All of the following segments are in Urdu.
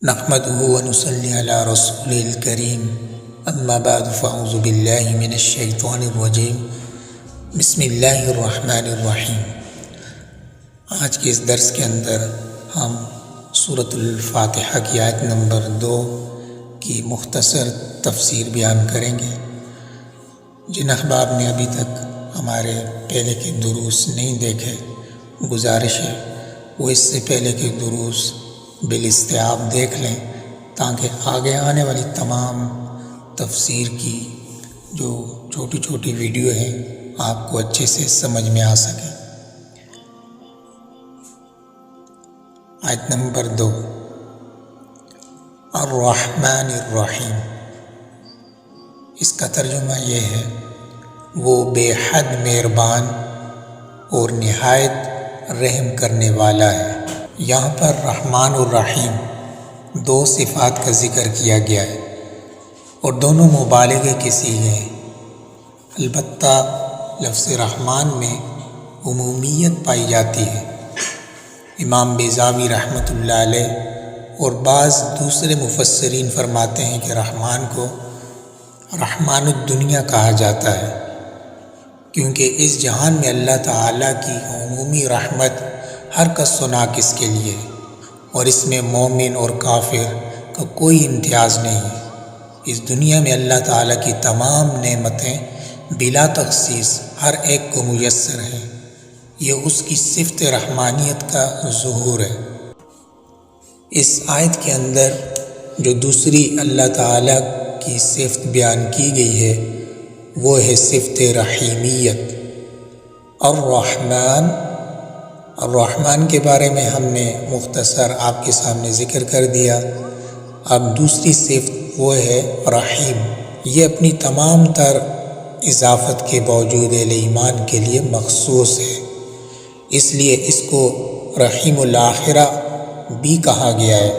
نحمده ونصلي على رسول الكريم اما بعد فاعوذ باللہ من الشیطان الرجیم بسم اللہ الرحمن الرحیم۔ آج کے اس درس کے اندر ہم سورۃ الفاتحہ کی آیت نمبر 2 کی مختصر تفسیر بیان کریں گے۔ جن احباب نے ابھی تک ہمارے پہلے کے دروس نہیں دیکھے، گزارش ہے وہ اس سے پہلے کے دروس بالاستیعاب دیکھ لیں تاکہ آگے آنے والی تمام تفسیر کی جو چھوٹی چھوٹی ویڈیو ہیں آپ کو اچھے سے سمجھ میں آ سکے۔ آیت نمبر 2، الرحمن الرحیم، اس کا ترجمہ یہ ہے وہ بے حد مہربان اور نہایت رحم کرنے والا ہے۔ یہاں پر رحمان اور رحیم دو صفات کا ذکر کیا گیا ہے اور دونوں مبالغے کے صیغے ہیں۔ البتہ لفظ رحمان میں عمومیت پائی جاتی ہے۔ امام بیضاوی رحمۃ اللہ علیہ اور بعض دوسرے مفسرین فرماتے ہیں کہ رحمان کو رحمان الدنیا کہا جاتا ہے، کیونکہ اس جہان میں اللہ تعالیٰ کی عمومی رحمت ہر کس و ناقص کے لیے، اور اس میں مومن اور کافر کا کوئی امتیاز نہیں ہے۔ اس دنیا میں اللہ تعالیٰ کی تمام نعمتیں بلا تخصیص ہر ایک کو میسر ہیں۔ یہ اس کی صفت رحمانیت کا ظہور ہے۔ اس آیت کے اندر جو دوسری اللہ تعالیٰ کی صفت بیان کی گئی ہے وہ ہے صفت رحیمیت۔ الرحمن کے بارے میں ہم نے مختصر آپ کے سامنے ذکر کر دیا۔ اب دوسری صفت وہ ہے رحیم۔ یہ اپنی تمام تر اضافت کے باوجود اہل ایمان کے لیے مخصوص ہے، اس لیے اس کو رحیم الآخرہ بھی کہا گیا ہے۔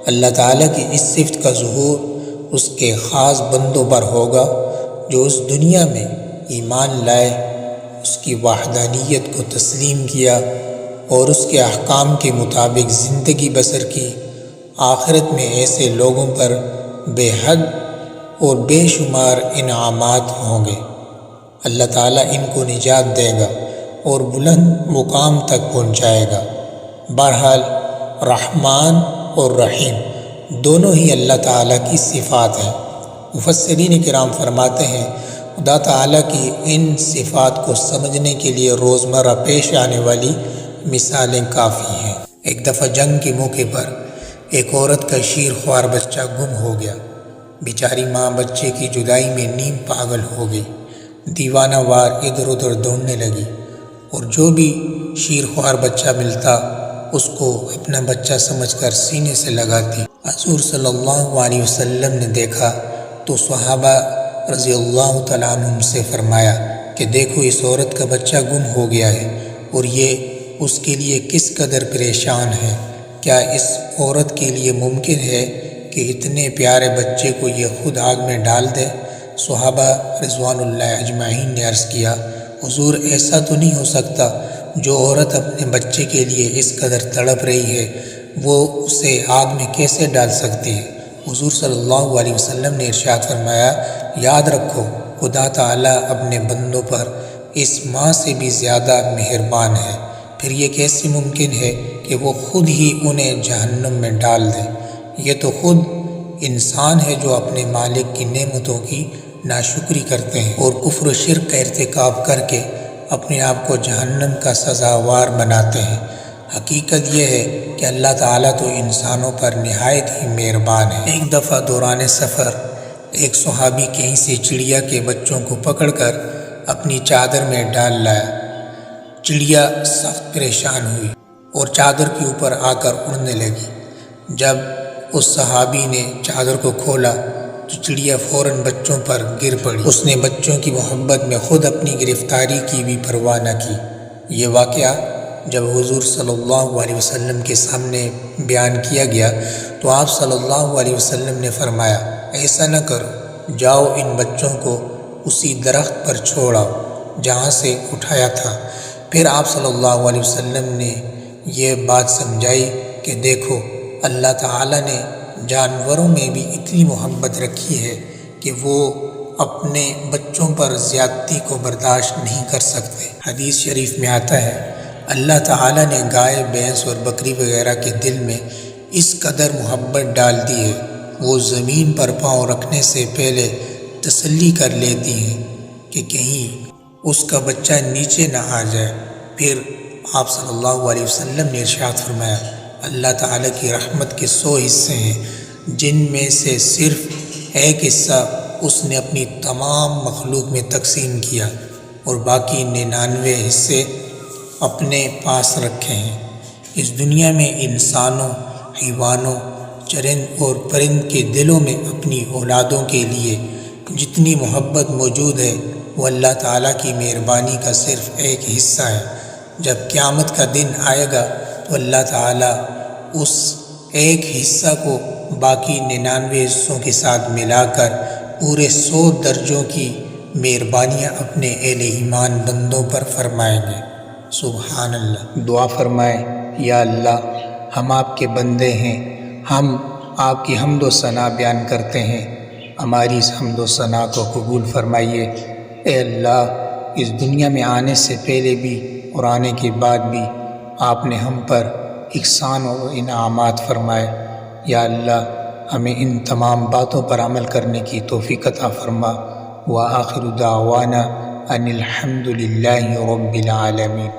اللہ تعالیٰ کی اس صفت کا ظہور اس کے خاص بندوں پر ہوگا جو اس دنیا میں ایمان لائے، اس کی وحدانیت کو تسلیم کیا اور اس کے احکام کے مطابق زندگی بسر کی۔ آخرت میں ایسے لوگوں پر بے حد اور بے شمار انعامات ہوں گے۔ اللہ تعالیٰ ان کو نجات دے گا اور بلند مقام تک پہنچائے گا۔ بہرحال رحمان اور رحیم دونوں ہی اللہ تعالیٰ کی صفات ہیں۔ مفسرین کرام فرماتے ہیں خدا تعالیٰ کی ان صفات کو سمجھنے کے لیے روزمرہ پیش آنے والی مثالیں کافی ہیں۔ ایک دفعہ جنگ کے موقع پر ایک عورت کا شیر خوار بچہ گم ہو گیا۔ بیچاری ماں بچے کی جدائی میں نیم پاگل ہو گئی، دیوانہ وار ادھر ادھر دوڑنے لگی، اور جو بھی شیر خوار بچہ ملتا اس کو اپنا بچہ سمجھ کر سینے سے لگاتی۔ حضور صلی اللہ علیہ وسلم نے دیکھا تو صحابہ رضی اللہ تعالیٰ عنہم سے فرمایا کہ دیکھو اس عورت کا بچہ گم ہو گیا ہے اور یہ اس کے لیے کس قدر پریشان ہے۔ کیا اس عورت کے لیے ممکن ہے کہ اتنے پیارے بچے کو یہ خود آگ میں ڈال دے؟ صحابہ رضوان اللہ اجمعین نے عرض کیا حضور ایسا تو نہیں ہو سکتا، جو عورت اپنے بچے کے لیے اس قدر تڑپ رہی ہے وہ اسے آگ میں کیسے ڈال سکتی ہے؟ حضور صلی اللہ علیہ وسلم نے ارشاد فرمایا یاد رکھو خدا تعالیٰ اپنے بندوں پر اس ماں سے بھی زیادہ مہربان ہے، پھر یہ کیسے ممکن ہے کہ وہ خود ہی انہیں جہنم میں ڈال دے؟ یہ تو خود انسان ہے جو اپنے مالک کی نعمتوں کی ناشکری کرتے ہیں اور کفر و شرک کا ارتکاب کر کے اپنے آپ کو جہنم کا سزاوار بناتے ہیں۔ حقیقت یہ ہے کہ اللہ تعالیٰ تو انسانوں پر نہایت ہی مہربان ہے۔ ایک دفعہ دوران سفر ایک صحابی کہیں سے چڑیا کے بچوں کو پکڑ کر اپنی چادر میں ڈال لایا۔ چڑیا سخت پریشان ہوئی اور چادر کے اوپر آ کر اڑنے لگی۔ جب اس صحابی نے چادر کو کھولا تو چڑیا فوراً بچوں پر گر پڑی۔ اس نے بچوں کی محبت میں خود اپنی گرفتاری کی بھی پرواہ نہ کی۔ یہ واقعہ جب حضور صلی اللہ علیہ وسلم کے سامنے بیان کیا گیا تو آپ صلی اللہ علیہ وسلم نے فرمایا ایسا نہ کرو، جاؤ ان بچوں کو اسی درخت پر چھوڑاؤ جہاں سے اٹھایا تھا۔ پھر آپ صلی اللہ علیہ وسلم نے یہ بات سمجھائی کہ دیکھو اللہ تعالیٰ نے جانوروں میں بھی اتنی محبت رکھی ہے کہ وہ اپنے بچوں پر زیادتی کو برداشت نہیں کر سکتے۔ حدیث شریف میں آتا ہے اللہ تعالیٰ نے گائے، بھینس اور بکری وغیرہ کے دل میں اس قدر محبت ڈال دی ہے، وہ زمین پر پاؤں رکھنے سے پہلے تسلی کر لیتی ہیں کہ کہیں اس کا بچہ نیچے نہ آ جائے۔ پھر آپ صلی اللہ علیہ وسلم نے ارشاد فرمایا اللہ تعالیٰ کی رحمت کے 100 حصے ہیں، جن میں سے صرف ایک حصہ اس نے اپنی تمام مخلوق میں تقسیم کیا اور باقی 99 حصے اپنے پاس رکھے ہیں۔ اس دنیا میں انسانوں، حیوانوں، چرند اور پرند کے دلوں میں اپنی اولادوں کے لیے جتنی محبت موجود ہے وہ اللہ تعالیٰ کی مہربانی کا صرف ایک حصہ ہے۔ جب قیامت کا دن آئے گا تو اللہ تعالیٰ اس ایک حصہ کو باقی 99 حصوں کے ساتھ ملا کر پورے 100 درجوں کی مہربانیاں اپنے اہل ایمان بندوں پر فرمائیں گے۔ سبحان اللہ۔ دعا فرمائیں یا اللہ ہم آپ کے بندے ہیں، ہم آپ کی حمد و ثنا بیان کرتے ہیں، ہماری اس حمد و ثنا کو قبول فرمائیے۔ اے اللہ اس دنیا میں آنے سے پہلے بھی اور آنے کے بعد بھی آپ نے ہم پر احسان و انعامات فرمائے۔ یا اللہ ہمیں ان تمام باتوں پر عمل کرنے کی توفیق عطا فرما۔ وآخر دعوانا ان الحمد للہ رب العالمین۔